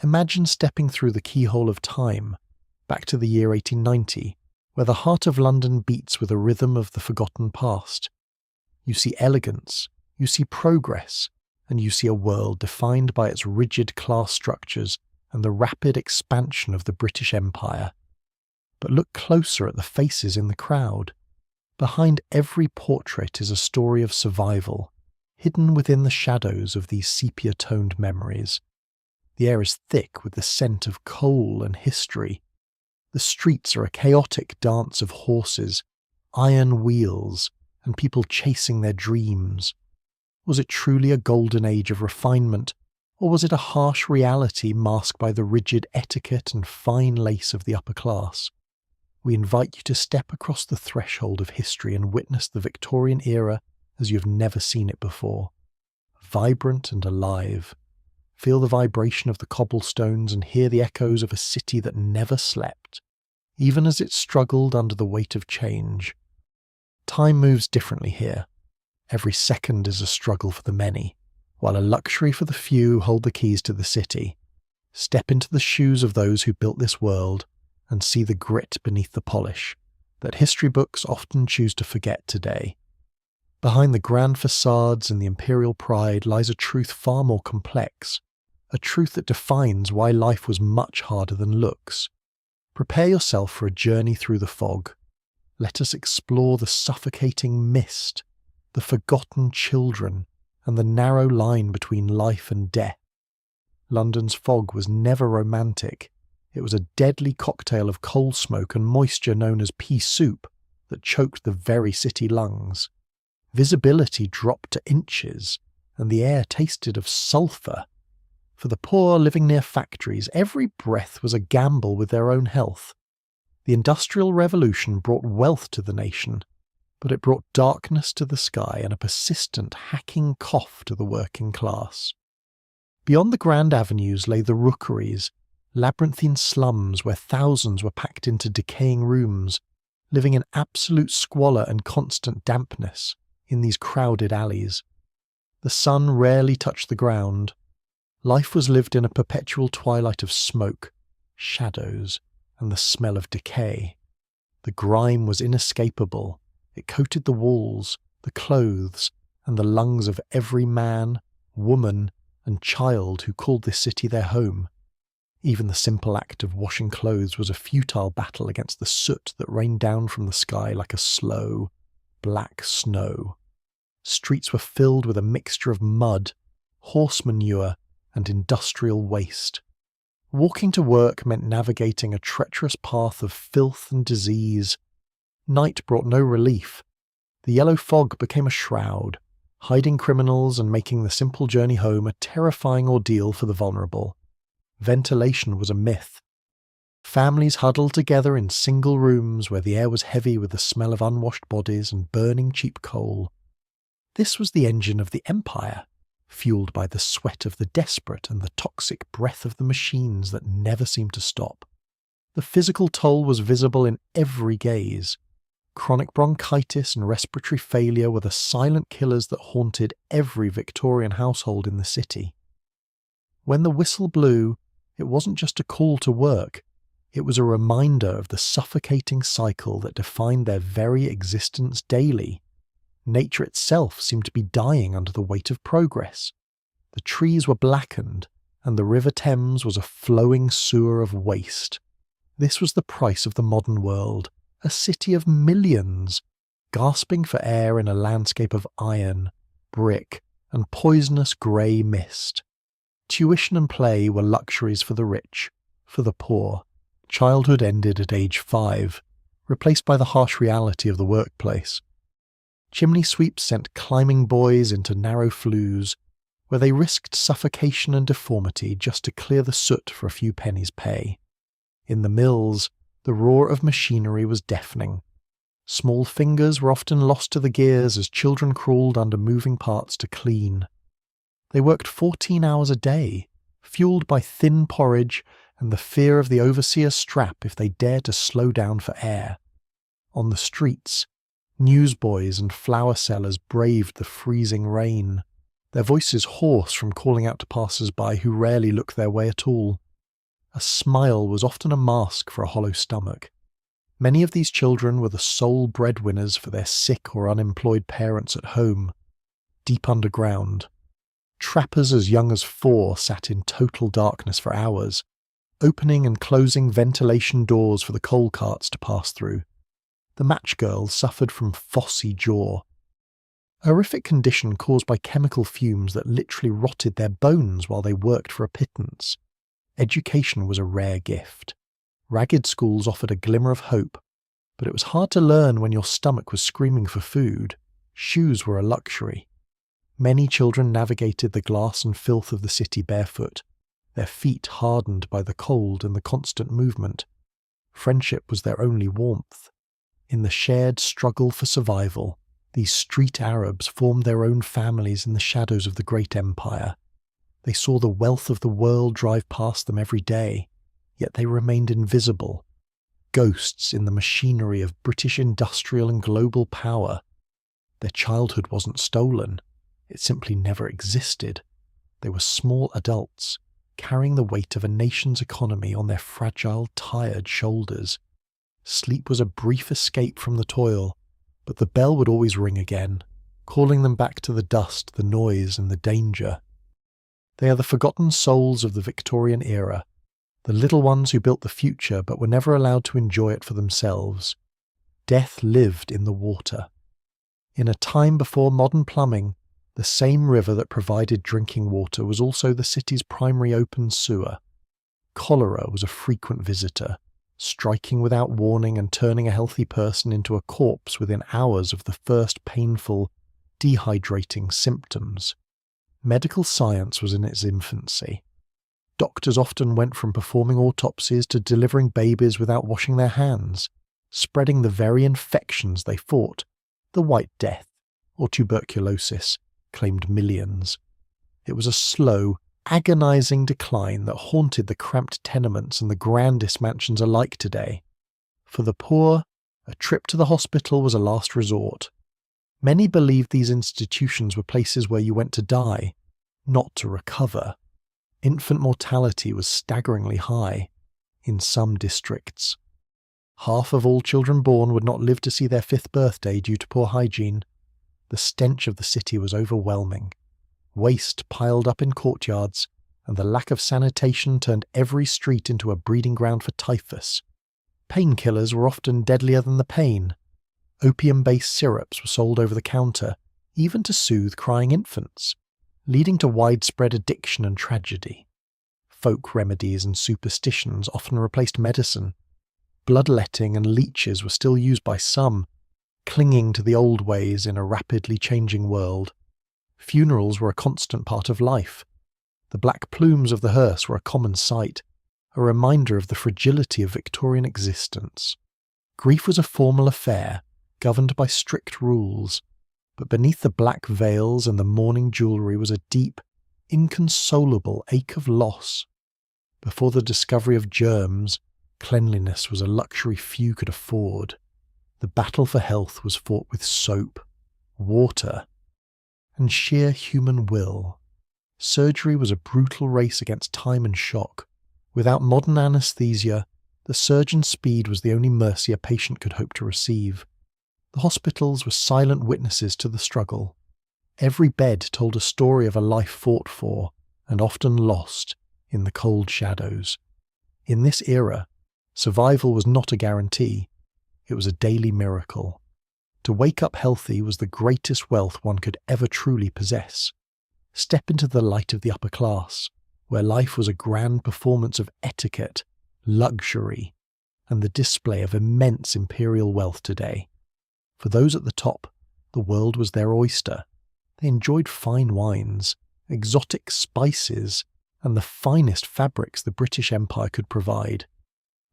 Imagine stepping through the keyhole of time, back to the year 1890, where the heart of London beats with a rhythm of the forgotten past. You see elegance, you see progress, and you see a world defined by its rigid class structures and the rapid expansion of the British Empire. But look closer at the faces in the crowd. Behind every portrait is a story of survival, hidden within the shadows of these sepia-toned memories. The air is thick with the scent of coal and history. The streets are a chaotic dance of horses, iron wheels, and people chasing their dreams. Was it truly a golden age of refinement, or was it a harsh reality masked by the rigid etiquette and fine lace of the upper class? We invite you to step across the threshold of history and witness the Victorian era as you have never seen it before. Vibrant and alive. Feel the vibration of the cobblestones and hear the echoes of a city that never slept, even as it struggled under the weight of change. Time moves differently here. Every second is a struggle for the many, while a luxury for the few who hold the keys to the city. Step into the shoes of those who built this world and see the grit beneath the polish that history books often choose to forget today. Behind the grand facades and the imperial pride lies a truth far more complex, a truth that defines why life was much harder than looks. Prepare yourself for a journey through the fog. Let us explore the suffocating mist, the forgotten children, and the narrow line between life and death. London's fog was never romantic. It was a deadly cocktail of coal smoke and moisture known as pea soup that choked the very city lungs. Visibility dropped to inches, and the air tasted of sulphur. For the poor living near factories, every breath was a gamble with their own health. The Industrial Revolution brought wealth to the nation, but it brought darkness to the sky and a persistent hacking cough to the working class. Beyond the grand avenues lay the Rookeries, labyrinthine slums where thousands were packed into decaying rooms, living in absolute squalor and constant dampness in these crowded alleys. The sun rarely touched the ground. Life was lived in a perpetual twilight of smoke, shadows, and the smell of decay. The grime was inescapable. It coated the walls, the clothes, and the lungs of every man, woman, and child who called this city their home. Even the simple act of washing clothes was a futile battle against the soot that rained down from the sky like a slow, black snow. Streets were filled with a mixture of mud, horse manure, and industrial waste. Walking to work meant navigating a treacherous path of filth and disease. Night brought no relief. The yellow fog became a shroud, hiding criminals and making the simple journey home a terrifying ordeal for the vulnerable. Ventilation was a myth. Families huddled together in single rooms where the air was heavy with the smell of unwashed bodies and burning cheap coal. This was the engine of the empire, fueled by the sweat of the desperate and the toxic breath of the machines that never seemed to stop. The physical toll was visible in every gaze. Chronic bronchitis and respiratory failure were the silent killers that haunted every Victorian household in the city. When the whistle blew, it wasn't just a call to work, it was a reminder of the suffocating cycle that defined their very existence daily. Nature itself seemed to be dying under the weight of progress. The trees were blackened, and the River Thames was a flowing sewer of waste. This was the price of the modern world, a city of millions, gasping for air in a landscape of iron, brick, and poisonous grey mist. Tuition and play were luxuries for the rich. For the poor, childhood ended at age 5, replaced by the harsh reality of the workplace. Chimney sweeps sent climbing boys into narrow flues, where they risked suffocation and deformity just to clear the soot for a few pennies' pay. In the mills, the roar of machinery was deafening. Small fingers were often lost to the gears as children crawled under moving parts to clean. They worked 14 hours a day, fueled by thin porridge and the fear of the overseer's strap if they dared to slow down for air. On the streets, newsboys and flower sellers braved the freezing rain, their voices hoarse from calling out to passers-by who rarely looked their way at all. A smile was often a mask for a hollow stomach. Many of these children were the sole breadwinners for their sick or unemployed parents at home. Deep underground, trappers as young as 4 sat in total darkness for hours, opening and closing ventilation doors for the coal carts to pass through. The matchgirls suffered from phossy jaw, a horrific condition caused by chemical fumes that literally rotted their bones while they worked for a pittance. Education was a rare gift. Ragged schools offered a glimmer of hope, but it was hard to learn when your stomach was screaming for food. Shoes were a luxury. Many children navigated the glass and filth of the city barefoot, their feet hardened by the cold and the constant movement. Friendship was their only warmth. In the shared struggle for survival, these street Arabs formed their own families in the shadows of the great empire. They saw the wealth of the world drive past them every day, yet they remained invisible, ghosts in the machinery of British industrial and global power. Their childhood wasn't stolen, it simply never existed. They were small adults, carrying the weight of a nation's economy on their fragile, tired shoulders. Sleep was a brief escape from the toil, but the bell would always ring again, calling them back to the dust, the noise, and the danger. They are the forgotten souls of the Victorian era, the little ones who built the future but were never allowed to enjoy it for themselves. Death lived in the water. In a time before modern plumbing, the same river that provided drinking water was also the city's primary open sewer. Cholera was a frequent visitor, striking without warning and turning a healthy person into a corpse within hours of the first painful, dehydrating symptoms. Medical science was in its infancy. Doctors often went from performing autopsies to delivering babies without washing their hands, spreading the very infections they fought. The White Death, or tuberculosis, claimed millions. It was a slow, agonizing decline that haunted the cramped tenements and the grandest mansions alike today. For the poor, a trip to the hospital was a last resort. Many believed these institutions were places where you went to die, not to recover. Infant mortality was staggeringly high in some districts. Half of all children born would not live to see their 5th birthday due to poor hygiene. The stench of the city was overwhelming. Waste piled up in courtyards, and the lack of sanitation turned every street into a breeding ground for typhus. Painkillers were often deadlier than the pain. Opium-based syrups were sold over the counter, even to soothe crying infants, leading to widespread addiction and tragedy. Folk remedies and superstitions often replaced medicine. Bloodletting and leeches were still used by some, clinging to the old ways in a rapidly changing world. Funerals were a constant part of life. The black plumes of the hearse were a common sight, a reminder of the fragility of Victorian existence. Grief was a formal affair, governed by strict rules, but beneath the black veils and the mourning jewellery was a deep, inconsolable ache of loss. Before the discovery of germs, cleanliness was a luxury few could afford. The battle for health was fought with soap, water, and sheer human will. Surgery was a brutal race against time and shock. Without modern anaesthesia, the surgeon's speed was the only mercy a patient could hope to receive. The hospitals were silent witnesses to the struggle. Every bed told a story of a life fought for, and often lost, in the cold shadows. In this era, survival was not a guarantee. It was a daily miracle. To wake up healthy was the greatest wealth one could ever truly possess. Step into the light of the upper class, where life was a grand performance of etiquette, luxury, and the display of immense imperial wealth today. For those at the top, the world was their oyster. They enjoyed fine wines, exotic spices, and the finest fabrics the British Empire could provide.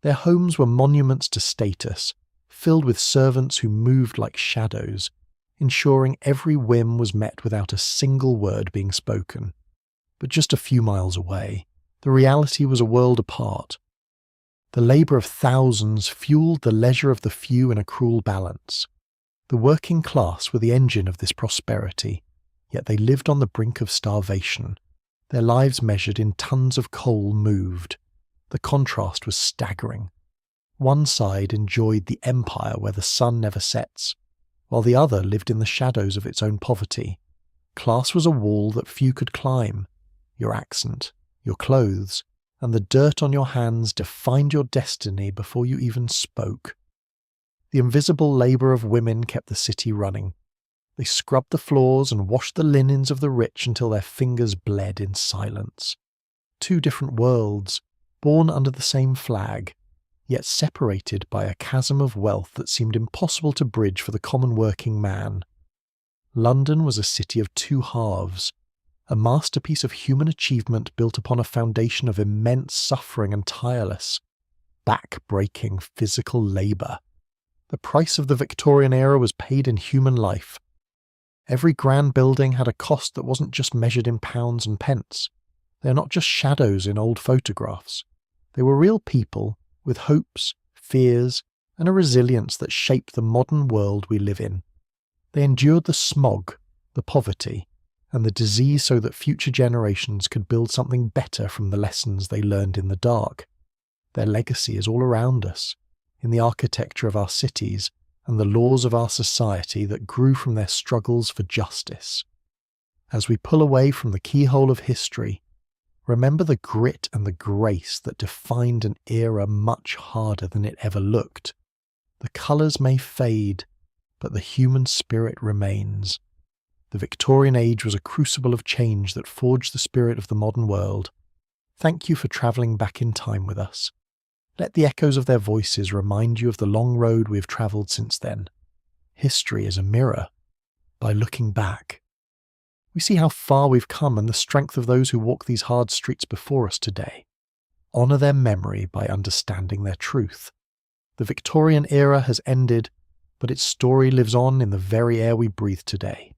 Their homes were monuments to status, filled with servants who moved like shadows, ensuring every whim was met without a single word being spoken. But just a few miles away, the reality was a world apart. The labour of thousands fueled the leisure of the few in a cruel balance. The working class were the engine of this prosperity, yet they lived on the brink of starvation, their lives measured in tons of coal moved. The contrast was staggering. One side enjoyed the empire where the sun never sets, while the other lived in the shadows of its own poverty. Class was a wall that few could climb. Your accent, your clothes, and the dirt on your hands defined your destiny before you even spoke. The invisible labour of women kept the city running. They scrubbed the floors and washed the linens of the rich until their fingers bled in silence. Two different worlds, born under the same flag, yet separated by a chasm of wealth that seemed impossible to bridge for the common working man. London was a city of two halves, a masterpiece of human achievement built upon a foundation of immense suffering and tireless, back-breaking physical labour. The price of the Victorian era was paid in human life. Every grand building had a cost that wasn't just measured in pounds and pence. They are not just shadows in old photographs. They were real people with hopes, fears, and a resilience that shaped the modern world we live in. They endured the smog, the poverty, and the disease so that future generations could build something better from the lessons they learned in the dark. Their legacy is all around us, in the architecture of our cities and the laws of our society that grew from their struggles for justice. As we pull away from the keyhole of history, remember the grit and the grace that defined an era much harder than it ever looked. The colours may fade, but the human spirit remains. The Victorian age was a crucible of change that forged the spirit of the modern world. Thank you for travelling back in time with us. Let the echoes of their voices remind you of the long road we have travelled since then. History is a mirror. By looking back, we see how far we've come and the strength of those who walk these hard streets before us today. Honour their memory by understanding their truth. The Victorian era has ended, but its story lives on in the very air we breathe today.